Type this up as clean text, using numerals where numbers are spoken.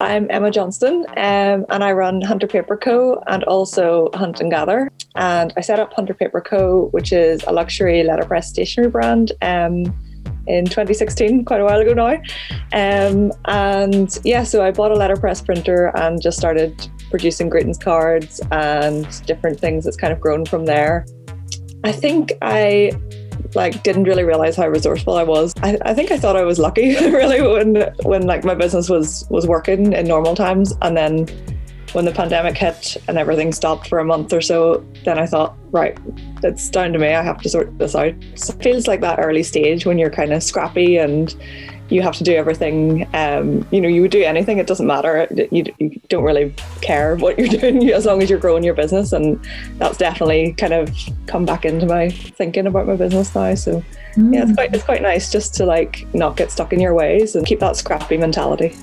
I'm Emma Johnston, and I run Hunter Paper Co. and also Hunt and Gather. And I set up Hunter Paper Co., which is a luxury letterpress stationery brand in 2016, quite a while ago now. So I bought a letterpress printer and just started producing greetings cards and different things. That's kind of grown from there. I think I didn't really realize how resourceful I was. I think I thought I was lucky really when my business was working in normal times, and then when the pandemic hit and everything stopped for a month or so, then I thought, right, it's down to me. I have to sort this out. So it feels like that early stage when you're kind of scrappy and you have to do everything. You would do anything. It doesn't matter. You don't really care what you're doing as long as you're growing your business. And that's definitely kind of come back into my thinking about my business now. So yeah, it's quite nice just to not get stuck in your ways and keep that scrappy mentality.